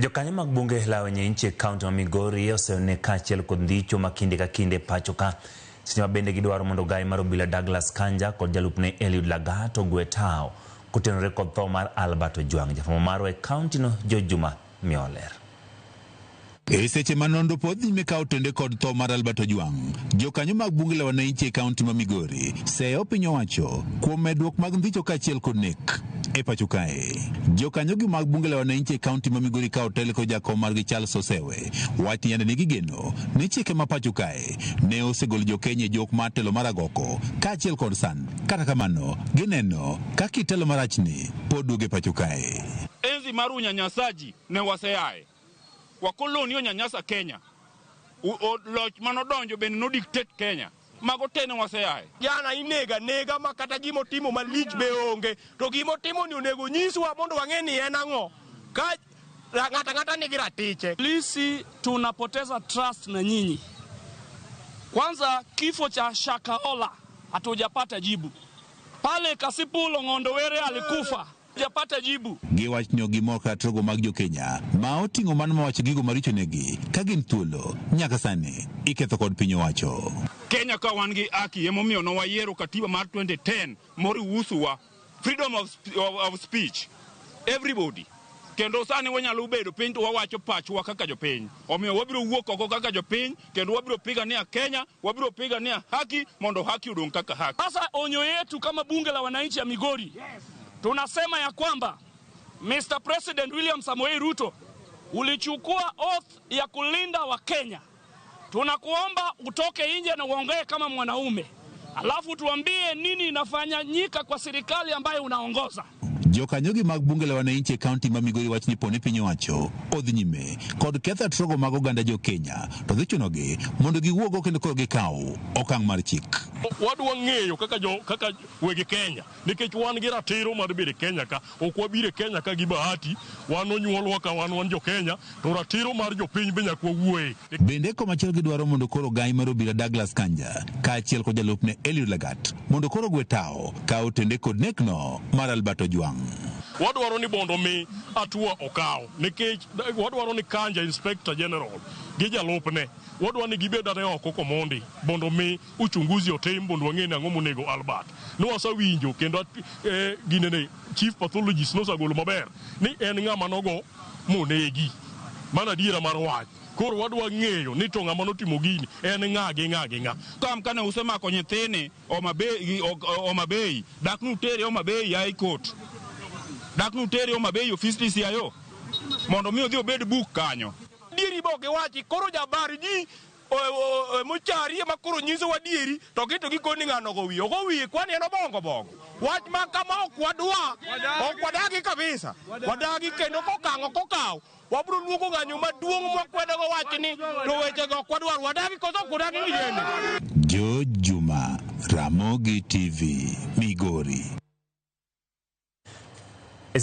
Jokanyo mag bunge la wenye nchi kaunti wa Migori oseone kaachiel kod ndicho makinde ka kinde pacho ka sinema bende gidwaro mondo gai mar obila Douglas Kanja kod jalupne Lagat ogwee tao kotenore kod tho mar Albert Ojwang. Jafwambo marwa e kaunti no Jopiny mioler. Seche manondo pod nyime ka otende kod tho mar Albert Ojwang, jokanyo mag bunge la wananchi e kaunti ma Migori seyo piny owacho kuom medruok mag ndhicho kaachiel kod nek e pacho kae. Jokanyo gi mag bunge la wananchi e kaunti ma Migori ka otel kod jakom margi Charles Osewe wacho ni nigi geno ni chike ma pacho kae ne osegolo jokenya jok mar telo mar agoko kaachiel kod sand. Kata kamano gineno ka kitelo marachni pod duogo e pacho kae. Enzi mar unyanyasaji ne waseyae wakoloni onyanyasa Kenya. Loch manodonjo bende no dictate Kenya. Mago tene waseyae. Jana inega makata gimo timo malich be onge. To gimo timo ni onego nyiswa mondo wang'e ni en ang'o. Ka ngata nigi ratiche. Polisi tunapoteza trust na nyinyi. Kwanza kifo cha Shakaola hatujapata jibu. Pale Kasipulo Ng'ondowere alikufa. Japata jibu. Giwachno gimoka trogo mag jokenya ma oting'o mano mawacho gigo maricho negi ka gin thuolo nyaka sani iketho kod piny owacho. Kenya ka wan gi haki emomiyo no wayiero katiba mar 2010 moriusuwa freedom of speech everybody. Kendo sani wanyalo bedo piny to wawacho pachwa kaka jopiny. Omiyo wabiro wuok oko kaka jopiny kendo wabiro pigania Kenya, wabiro pigania haki mondo haki udong kaka haki. Sasa onyo yetu kama bunge la wananchi ya Migori. Tunasema ya kwamba Mr. President William Samoei Ruto ulichukua oath ya kulinda wa Kenya. Tunakuomba utoke nje na uongee kama mwanaume. Alafu tuambie nini inafanyika kwa serikali ambayo unaongoza. Jokanyo gi mag bunge la wananchi e kaunti ma Migori wacho ni poni piny owacho odhi nyime kod ketho trogo mag oganda jo Kenya to dhi chunogi mondo giwuogo kendo koro gikaw okang' mar chik. Wadwa ng'eyo kaka wegi Kenya nikech wan gi ratiro mar bedo Kenya ka ok wabire Kenya ka gi bahati wan onyuolwa ka wan jo Kenya to ratiro mar jopiny be nyaka wuoye. Bende komachielo gidwaro mondo koro gai mar obila Douglas Kanja kaachiel kod jalupne Lagat mondo koro ogwee tao ka otende kod nekno mar Albert Ojwang. Wadwaro ni bondo mi atua okaw nikech wadwaro ni Kanja Inspector General gi jalupne wadwaro ni gibedare oko komondi bondo mi uchunguzi otim bondo wang'e ni ang'o monego Albert. Nwasawinjo kendo ginene chief pathologist nosagolo maber ni en ng'ama nogo monegi. Mana adiera mar wach. Koro wadwa ng'eyo ni to ng'ama notimo gini en ng'a gi ng'a. Kam kane usemako nyithini Omabei dak nutere Omabei High Court. Dak nutere Omabei office DCIO mondo mi odhi obed buk kanyo. Dieri boge wachi koro jabar ji mochari ma koro nyiso wa dieri to kito gikoni ng'ano go wiye kwani en bongo. Wach ma kama ok wadagi kabisa. Wadagi kendo kokaw wabro luoko ng'anyo maduong' mwakwedego wach ni to weche go kwadwar wadagi koso kudagi ng'ijene. Jopiny Ramogi TV Migori.